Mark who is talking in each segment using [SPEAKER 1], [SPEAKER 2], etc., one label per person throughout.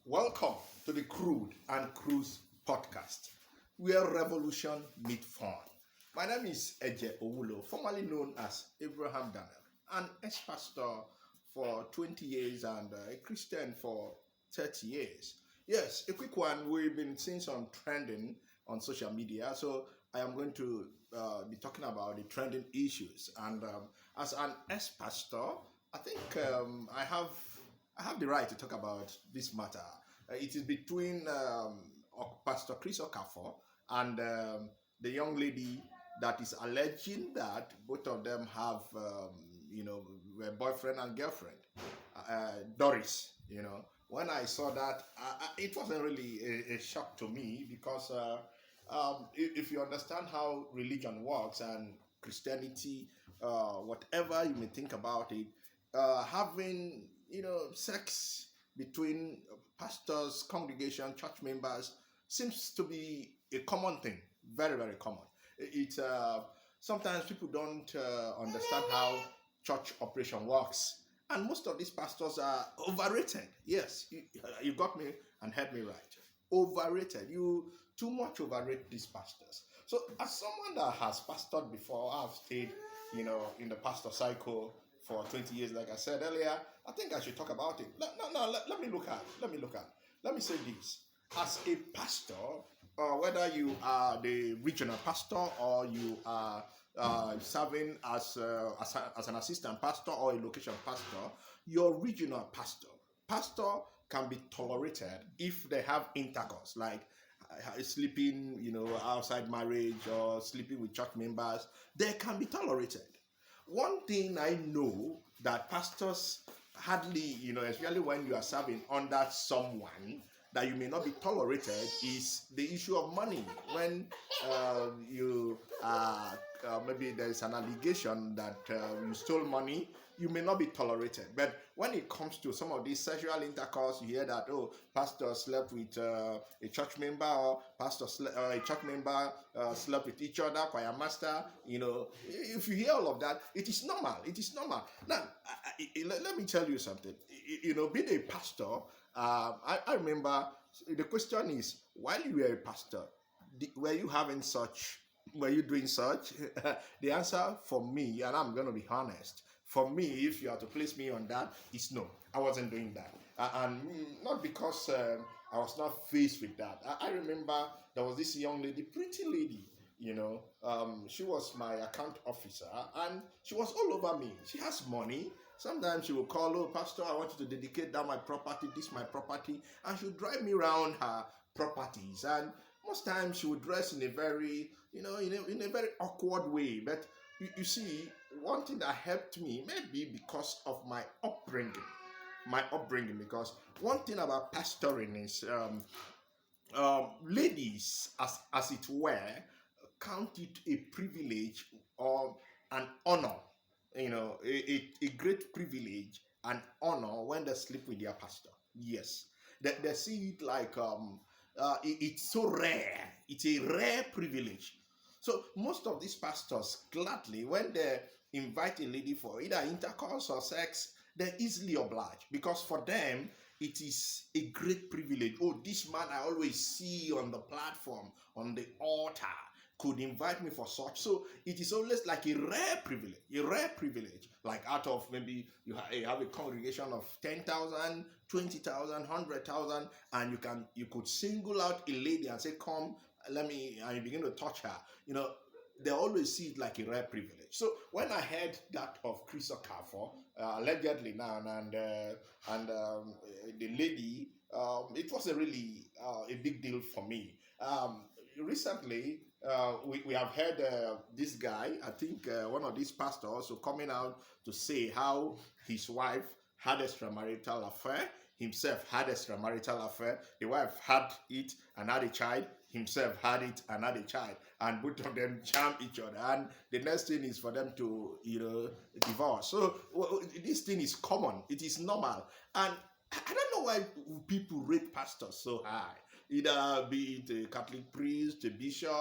[SPEAKER 1] Welcome to the Crude and Cruise podcast, where revolution meet fun. My name is Eje Owulo, formerly known as Abraham Daniel, an ex-pastor for 20 years and a Christian for 30 years. Yes, a quick one. We've been seeing some trending on social media, so I am going to be talking about the trending issues. And as an ex-pastor, I think I have the right to talk about this matter. It is between Pastor Chris Okafor and the young lady that is alleging that both of them have, were boyfriend and girlfriend. Doris, when I saw that, it wasn't really a shock to me because if you understand how religion works and Christianity, whatever you may think about it, having sex between pastors, congregation, church members seems to be a common thing, very very common. It Sometimes people don't understand how church operation works, and most of these pastors are overrated. Yes, you got me and heard me right. Overrated. You too much overrate these pastors. So, as someone that has pastored before, I've stayed, in the pastor cycle for 20 years, like I said earlier. I think I should talk about it. No, let me look at. Let me say this. As a pastor, whether you are the regional pastor or you are serving as an assistant pastor or a location pastor, your regional pastor can be tolerated if they have intercourse, like sleeping, outside marriage or sleeping with church members. They can be tolerated. One thing I know that pastors hardly, especially when you are serving under someone that you may not be tolerated, is the issue of money. When you maybe there is an allegation that you stole money, you may not be tolerated. But when it comes to some of these sexual intercourse, you hear that, oh, pastor slept with a church member, or a church member slept with each other, choir master. If you hear all of that, it is normal. It is normal. Now, let me tell you something. Being a pastor, I remember the question is, while you were a pastor, were you having such? Were you doing such? The answer for me, and I'm going to be honest, for me, if you are to place me on that, is no. I wasn't doing that. And not because I was not faced with that. I remember there was this young lady, pretty lady, she was my account officer, and she was all over me. She has money. Sometimes she will call, oh, pastor, I want you to dedicate down my property, this my property, and she would drive me around her properties. And most times she would dress in a very, in a very awkward way. But you see, one thing that helped me, maybe because of my upbringing, because one thing about pastoring is ladies, as it were, count it a privilege or an honor, a great privilege and honor when they sleep with their pastor. Yes, they see it like it's so rare. It's a rare privilege. So most of these pastors gladly, when they invite a lady for either intercourse or sex, they're easily obliged because for them it is a great privilege. Oh, this man I always see on the platform, on the altar, could invite me for such. So it is always like a rare privilege. Like out of maybe you have a congregation of 10,000, 20,000, 100,000, and you could single out a lady and say, come, and you begin to touch her. They always see it like a rare privilege. So when I heard that of Chris Okafor, allegedly now, and the lady, it was a really a big deal for me. Recently, we have heard this guy, I think one of these pastors, also coming out to say how his wife had extramarital affair, himself had extramarital affair, the wife had it and had a child, himself had it and had a child, and both of them charm each other, and the next thing is for them to divorce. So this thing is common, it is normal, and I don't know why people rate pastors so high. Either be it a Catholic priest, a bishop,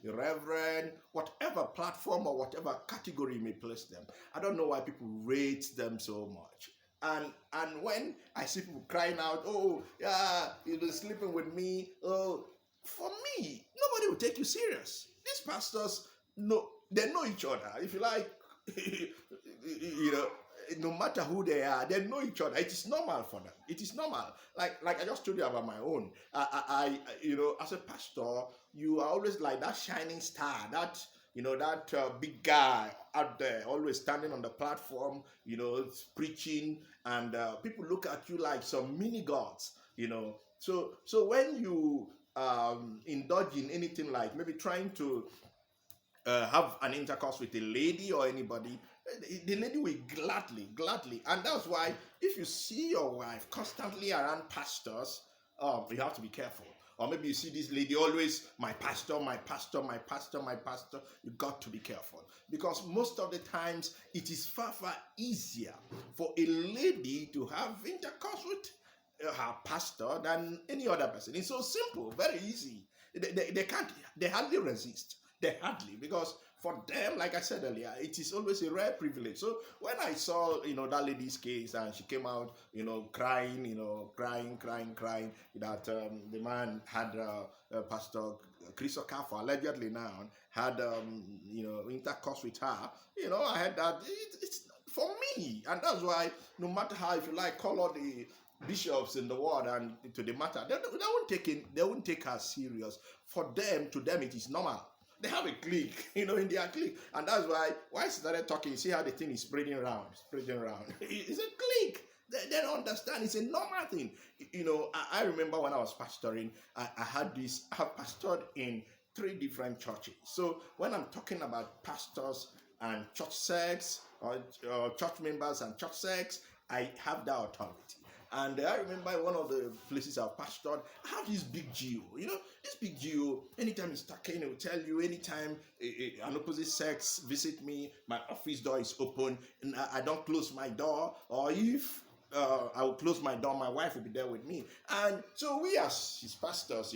[SPEAKER 1] a reverend, whatever platform or whatever category you may place them. I don't know why people rate them so much. And when I see people crying out, oh yeah, you've been sleeping with me, oh, for me, nobody will take you serious. These pastors know, they know each other. If you like, you know, no matter who they are, they know each other. It is normal for them. It is normal. Like I just told you about my own. As a pastor, you are always like that shining star, that that big guy out there, always standing on the platform, preaching, and people look at you like some mini gods. So when you indulge in anything like maybe trying to have an intercourse with a lady or anybody, the lady will gladly. And that's why if you see your wife constantly around pastors, you have to be careful. Or maybe you see this lady always, my pastor, my pastor, my pastor, my pastor. You got to be careful. Because most of the times it is far easier for a lady to have intercourse with her pastor than any other person. It's so simple, very easy. They hardly resist. They hardly, because for them, like I said earlier, it is always a rare privilege. So when I saw, that lady's case, and she came out, crying, crying, that the man had Pastor Chris Okafor, allegedly now, had, intercourse with her, I had that. It's for me. And that's why, no matter how, if you like, call all the bishops in the world and to the matter, they won't take her serious. To them, it is normal. They have a clique, in their clique. And that's why I started talking, see how the thing is spreading around. It's a clique. They don't understand. It's a normal thing. I remember when I was pastoring, I have pastored in 3 different churches. So when I'm talking about pastors and church sex, or church members and church sex, I have that authority. And I remember one of the places I've pastored, I have this big Geo. This big Geo, anytime he's talking, he will tell you, anytime an opposite sex visit me, my office door is open, and I don't close my door, or if I will close my door, my wife will be there with me. And so we as his pastors,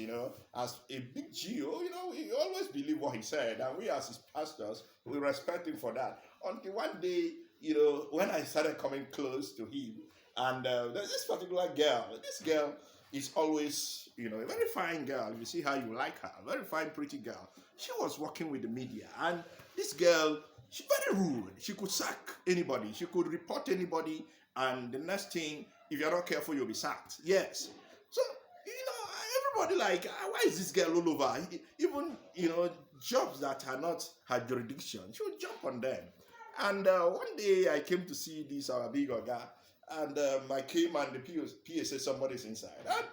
[SPEAKER 1] as a big Geo, we always believe what he said, and we as his pastors, we respect him for that. Until one day, when I started coming close to him, and there's this particular girl. This girl is always, a very fine girl. If you see how you like her, very fine, pretty girl. She was working with the media, and this girl, she's very rude. She could sack anybody. She could report anybody, and the next thing, if you're not careful, you'll be sacked. Yes. So, everybody like, why is this girl all over? Even, jobs that are not her jurisdiction, she would jump on them. And one day I came to see this our big guy. And I came and the PA said somebody's inside. And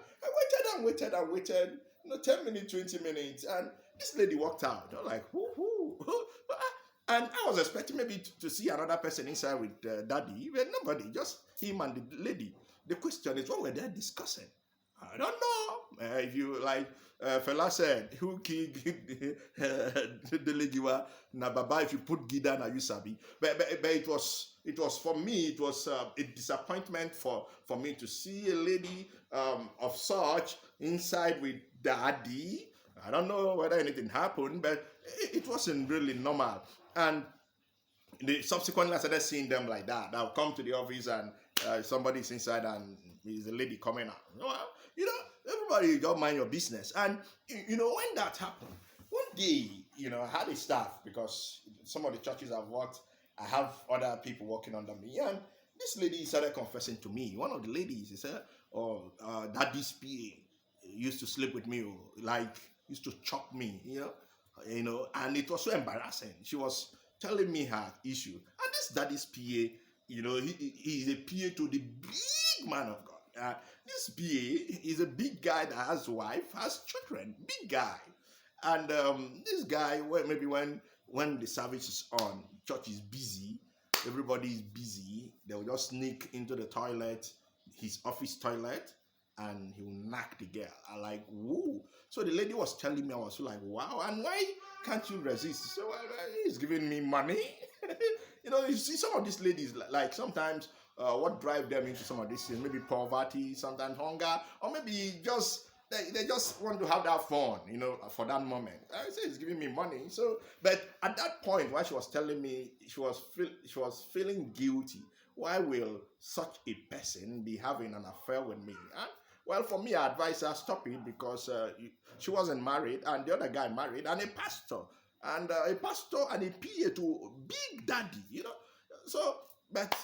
[SPEAKER 1] I waited, 10 minutes, 20 minutes. And this lady walked out. I was like, whoo. And I was expecting maybe to see another person inside with daddy. But nobody, just him and the lady. The question is, what were they discussing? I don't know. If you like, fella said, who killed the lady na baba, if you put gida na you sabi. But it was for me, it was a disappointment for me to see a lady of such inside with daddy. I don't know whether anything happened, but it wasn't really normal. And subsequently I started seeing them like that. I'll come to the office and somebody's inside and there's a lady coming out. Everybody don't mind your business. And when that happened, one day, I had a staff, because some of the churches I've worked, I have other people working under me. And this lady started confessing to me. One of the ladies, he said, daddy's PA used to sleep with me, used to chop me, and it was so embarrassing. She was telling me her issue. And this daddy's PA, he is a PA to the big man of God. This PA is a big guy that has wife, has children, big guy. And this guy, maybe when the service is on, church is busy, everybody is busy, they will just sneak into the toilet, his office toilet, and he will knock the girl. I like, whoa. So the lady was telling me, I was like, wow, and why can't you resist? So he's giving me money. You see some of these ladies, like sometimes what drive them into some of these things, maybe poverty, sometimes hunger, or maybe they just want to have that fun, for that moment. I say he's giving me money. So, but at that point, while she was telling me, she was feeling guilty. why will such a person be having an affair with me? And well, for me, I advise her stop it because she wasn't married, and the other guy married, and a pastor, and a PA to Big Daddy, So, but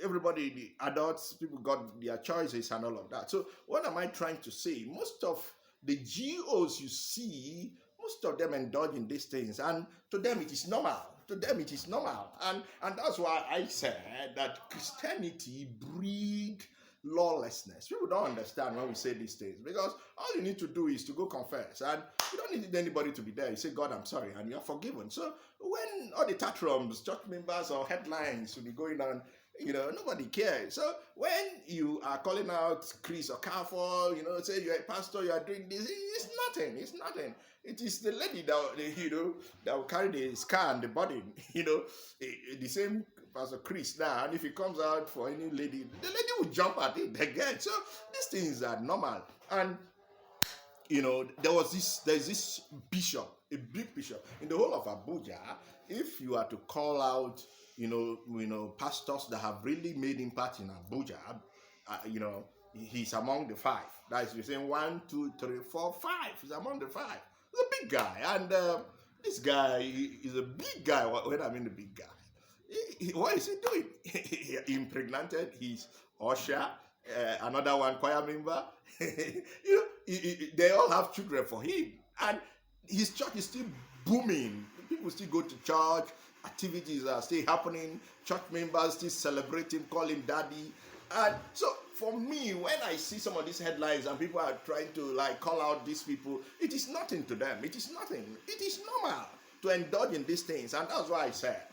[SPEAKER 1] everybody, the adults, people got their choices and all of that. So, what am I trying to say? Most of the GOs you see, most of them indulge in these things, and to them it is normal. To them it is normal, and that's why I said that Christianity breed lawlessness. People don't understand when we say these things because all you need to do is to go confess, and you don't need anybody to be there. You say, God, I'm sorry, and you're forgiven. So when all the tantrums, church members, or headlines will be going on, nobody cares. So when you are calling out Chris or Carfor, say you're a pastor, you are doing this, it's nothing. It's nothing. It is the lady that will carry the scar and the burden, the same Pastor Chris now, and if he comes out for any lady, the lady will jump at it again. So these things are normal. And there's this bishop, a big bishop in the whole of Abuja. If you are to call out, pastors that have really made impact in Abuja, he's among the five. That's you're saying 1, 2, 3, 4, 5. He's among the five. He's a big guy, and this guy is a big guy. When I mean the big guy. What is he doing? He impregnated his usher, another one choir member. They all have children for him, and his church is still booming. People still go to church. Activities are still happening. Church members still celebrating, call him daddy. And so for me, when I see some of these headlines and people are trying to call out these people, it is nothing to them. It is nothing. It is normal to indulge in these things, and that's why I said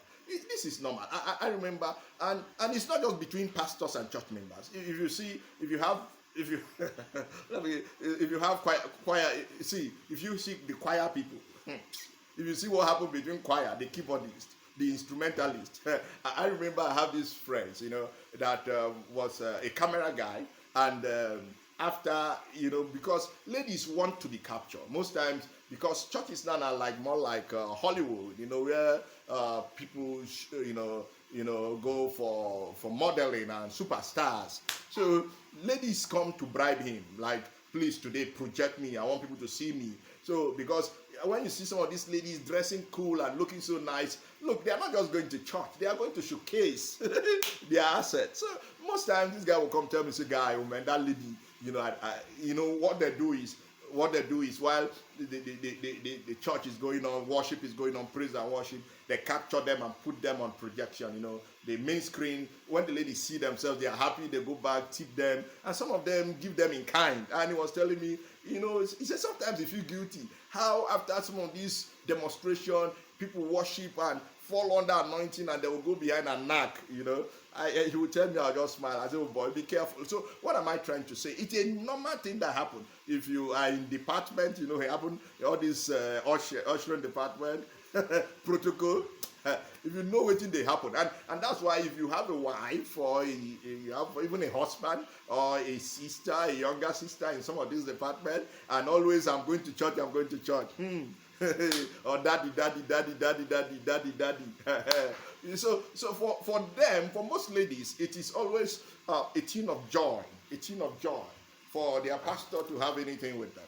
[SPEAKER 1] this is normal. I remember, and it's not just between pastors and church members. If you have choir, if you see the choir people, if you see what happened between choir, the keyboardist, the instrumentalist. I remember I have these friends, that was a camera guy, and after, because ladies want to be captured most times, because churches now are more like Hollywood, where people go for modeling and superstars. So ladies come to bribe him, please today project me, I want people to see me. So because when you see some of these ladies dressing cool and looking so nice, look, they are not just going to church, they are going to showcase their assets. So most times this guy will come tell me, say, guy, oh man, that lady, what they do is while the church is going on, worship is going on, praise and worship, they capture them and put them on projection, the main screen. When the ladies see themselves, they are happy, they go back, tip them, and some of them give them in kind. And he was telling me, he said sometimes they feel guilty. How after some of these demonstration, people worship and fall under anointing, and they will go behind and knock, he would tell me, I'll just smile. I say, oh boy, be careful. So what am I trying to say? It's a normal thing that happens. If you are in department, it happen, all this ushering department, protocol, if you know what they happen. And that's why if you have a wife, or you have even a husband, or a sister, a younger sister in some of these departments, and always I'm going to church, or daddy. So for them, for most ladies, it is always a thing of joy, for their pastor to have anything with them.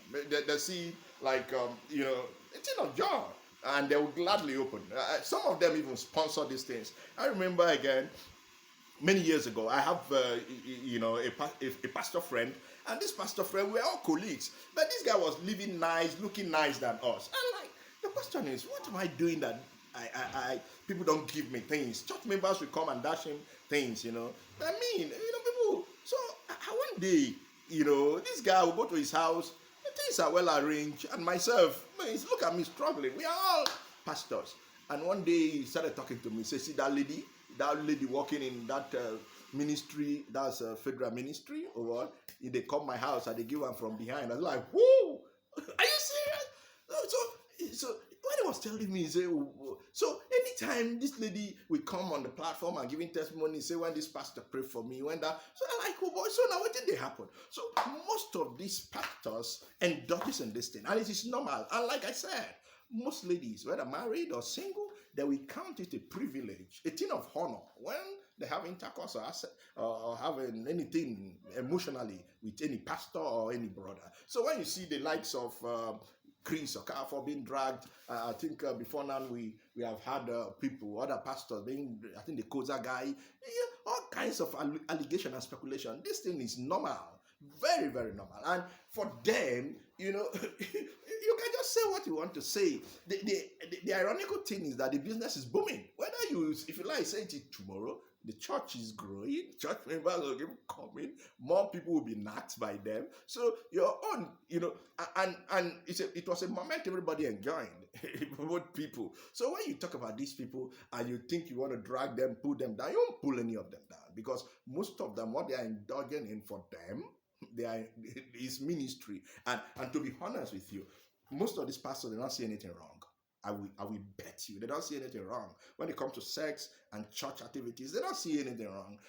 [SPEAKER 1] They see a thing of joy, and they will gladly open. Some of them even sponsor these things. I remember again, many years ago, I have a pastor friend, and this pastor friend, we're all colleagues, but this guy was living nice, looking nice than us. And the question is, what am I doing that I people don't give me things? Church members will come and dash him things, I mean, people. So one day, this guy will go to his house. Things are well arranged, and myself, look at me struggling. We are all pastors. And one day he started talking to me. He said, see that lady working in that ministry, that's a federal ministry, or what? If they come my house and they give one from behind, I was like, whoa, are you serious? So when he was telling me, he said, so anytime this lady will come on the platform and giving testimony, say when this pastor prayed for me, when that, so I'm like, oh boy, so now what did they happen? So most of these pastors indulge in this thing, and it is normal. And like I said, most ladies, whether married or single, they will count it a privilege, a thing of honor, when they have intercourse or having anything emotionally with any pastor or any brother. So when you see the likes of Chris or Okafor being dragged, I think before now we have had people, other pastors being, I think the Koza guy, all kinds of allegation and speculation. This thing is normal, very, very normal. And for them, you can just say what you want to say. The ironical thing is that the business is booming. Whether if you like, say it tomorrow, the church is growing, church members will keep coming, more people will be knocked by them. So your own, and it was a moment everybody enjoyed, both people. So when you talk about these people and you think you want to drag them, pull them down, you won't pull any of them down, because most of them, what they are indulging in for them, is ministry. And to be honest with you, most of these pastors, they don't see anything wrong. I will bet you they don't see anything wrong when it comes to sex and church activities. They don't see anything wrong.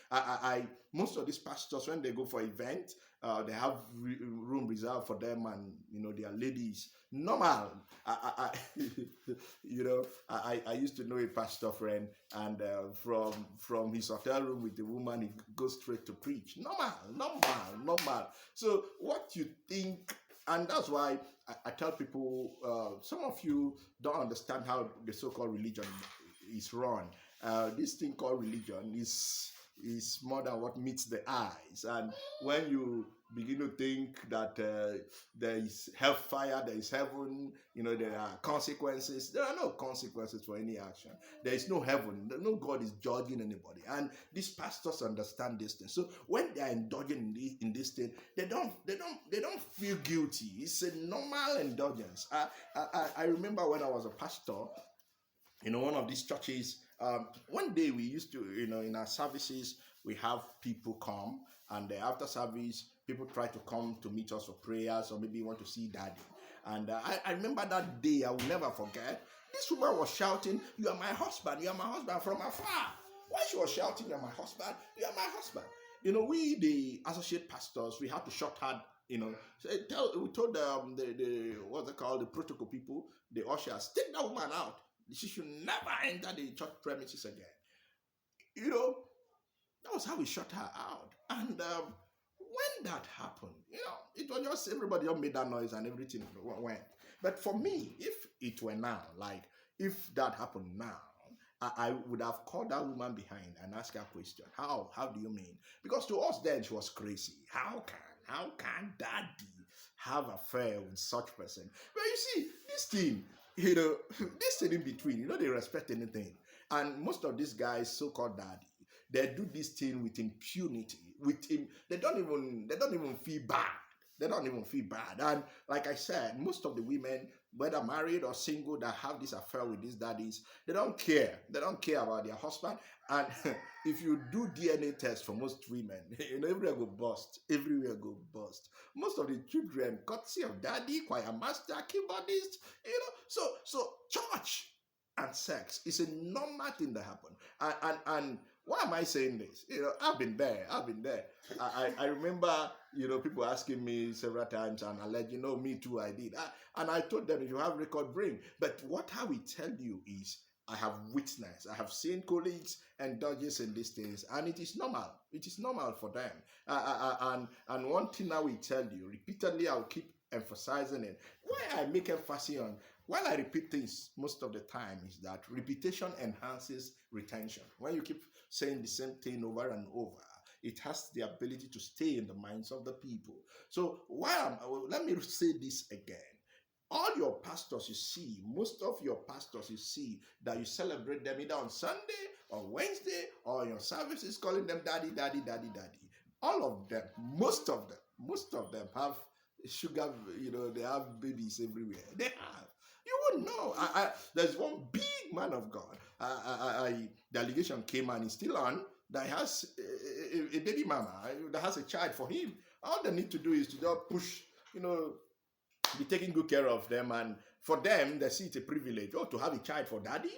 [SPEAKER 1] Most of these pastors, when they go for events, they have room reserved for them, and their ladies. Normal. I used to know a pastor friend, and from his hotel room with the woman, he goes straight to preach. Normal. So what you think? And that's why I tell people, some of you don't understand how the so-called religion is run. This thing called religion is more than what meets the eyes. And when you begin to think that there is hellfire, there is heaven, there are consequences. There are no consequences for any action. There is no heaven. No God is judging anybody. And these pastors understand this thing. So when they are indulging in this thing, they don't feel guilty. It's a normal indulgence. I remember when I was a pastor, one of these churches, one day we used to, in our services, we have people come, and after service, people try to come to meet us for prayers, or maybe want to see daddy. And I remember that day, I will never forget. This woman was shouting, "You are my husband, you are my husband," from afar. Why she was shouting, "You are my husband, you are my husband"? We, the associate pastors, we had to shut her. We told the what's it called, the protocol people, the ushers, take that woman out. She should never enter the church premises again. That was how we shut her out. And when that happened, it was just everybody just made that noise and everything went. But for me, if it were now, like if that happened now, I would have called that woman behind and asked her a question. How do you mean? Because to us then she was crazy. How can daddy have affair with such person? But you see, this thing, this thing in between, they respect anything. And most of these guys, so-called daddy, they do this thing with impunity. With him, they don't even feel bad. They don't even feel bad. And like I said, most of the women, whether married or single, that have this affair with these daddies, they don't care. They don't care about their husband. And if you do DNA tests for most women, everywhere go bust. Everywhere go bust. Most of the children, courtesy of daddy, choir master, keyboardist, So church and sex is a normal thing that happen. And why am I saying this? I've been there. I remember, people asking me several times, and I let me too, I did. And I told them, if you have record, bring. But what I will tell you is, I have witnessed, I have seen colleagues indulge in these things, and it is normal. It is normal for them. And one thing I will tell you, repeatedly, I'll keep emphasizing it. Why I make emphasis on, while I repeat things most of the time, is that repetition enhances retention. When you keep saying the same thing over and over, it has the ability to stay in the minds of the people. So let me say this again. All your pastors you see, most of your pastors you see, that you celebrate them either on Sunday or Wednesday or your services, calling them daddy. All of them, most of them have sugar, they have babies everywhere. They have. You wouldn't know. There's one big man of God. The allegation came, and he's still on, that has a baby mama that has a child for him. All they need to do is to just push, be taking good care of them, and for them, they see it a privilege. To have a child for daddy?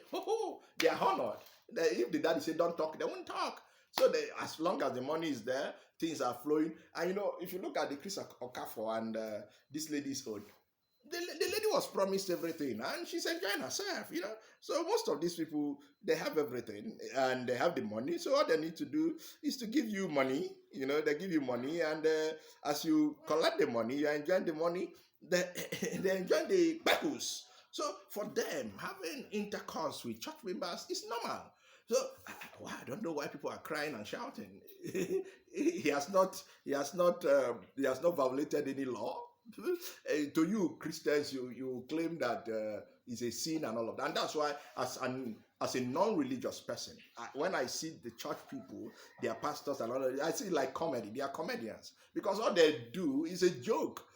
[SPEAKER 1] They are honored. If the daddy say don't talk, they won't talk. So as long as the money is there, things are flowing. And if you look at the Chris Okafor and this lady's own, the lady was promised everything and she's enjoying herself, you know. So most of these people, they have everything and they have the money. So all they need to do is to give you money, you know, they give you money, and as you collect the money, you're enjoying the money, they, they enjoy the purpose. So for them, having intercourse with church members is normal. So I don't know why people are crying and shouting. He has not violated any law. To you Christians, you claim that it's a sin and all of that, and that's why as a non-religious person, when I see the church people, their pastors and all of that, I see it like comedy. They are comedians because all they do is a joke.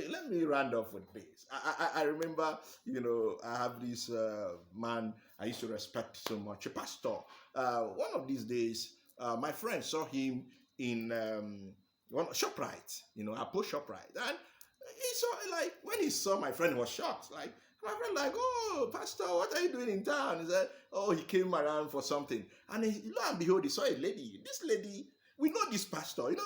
[SPEAKER 1] Let me round off with this. I remember, you know, I have this man I used to respect so much, a pastor. One of these days, my friend saw him in one ShopRite, you know, I post ShopRite, and he saw, like, when he saw my friend, he was shocked. Like, my friend, like, "Oh, pastor, what are you doing in town?" He said, "Oh, he came around for something." And lo and behold, he saw a lady. This lady, we know this pastor. When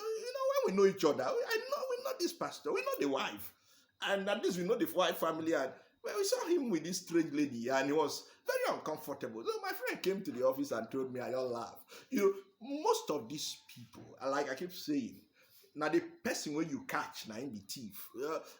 [SPEAKER 1] we know each other, we know this pastor. We know the wife, and at least we know the wife family. And well, we saw him with this strange lady, and he was very uncomfortable. So my friend came to the office and told me, I all laugh. You know, most of these people, like I keep saying, now the person when you catch, now in the thief.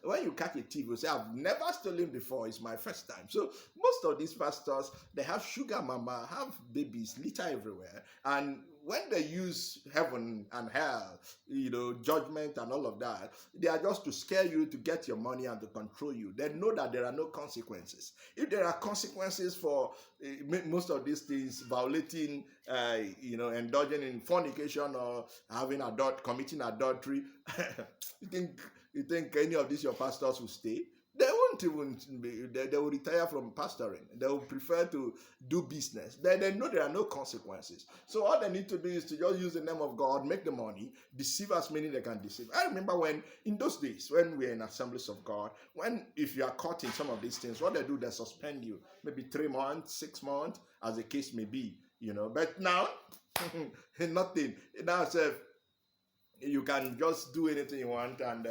[SPEAKER 1] When you catch a thief, you say, "I've never stolen before. It's my first time." So most of these pastors, they have sugar mama, have babies, litter everywhere, and when they use heaven and hell, you know, judgment and all of that, they are just to scare you, to get your money and to control you. They know that there are no consequences. If there are consequences for most of these things, violating, you know, indulging in fornication or committing adultery, you think any of these your pastors will stay? They won't even they will retire from pastoring. They will prefer to do business. They know there are no consequences. So all they need to do is to just use the name of God, make the money, deceive as many they can deceive. I remember when, in those days, when we were in Assemblies of God, when if you are caught in some of these things, what they do, they suspend you, maybe 3 months, 6 months, as the case may be, you know. But now, nothing. Now, you can just do anything you want, and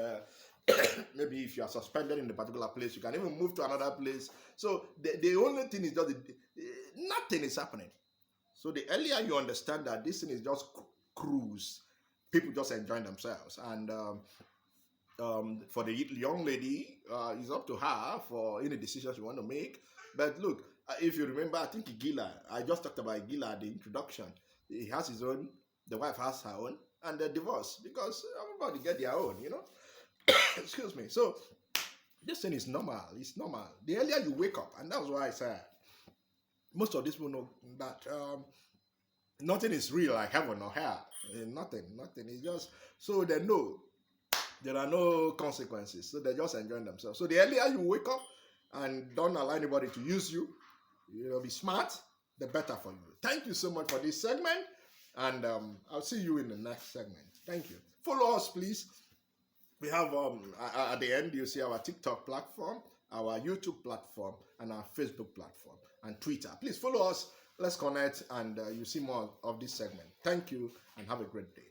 [SPEAKER 1] maybe if you are suspended in a particular place, you can even move to another place. So the only thing is just nothing is happening. So the earlier you understand that this thing is just cruise, people just enjoying themselves, and for the young lady, it's up to her for any decisions you want to make. But look, if you remember, I think I just talked about Igila at the introduction. He has his own, the wife has her own, and they're divorced because everybody get their own, you know. Excuse me. So this thing is normal. It's normal. The earlier you wake up, and that's why I said most of these people know that nothing is real like heaven or hell. Nothing. It's just so they know there are no consequences. So they're just enjoying themselves. So the earlier you wake up and don't allow anybody to use you, you know, be smart, the better for you. Thank you so much for this segment, and I'll see you in the next segment. Thank you. Follow us, please. We have at the end you see our TikTok platform, our YouTube platform, and our Facebook platform and Twitter. Please follow us. Let's connect, and you see more of this segment. Thank you, and have a great day.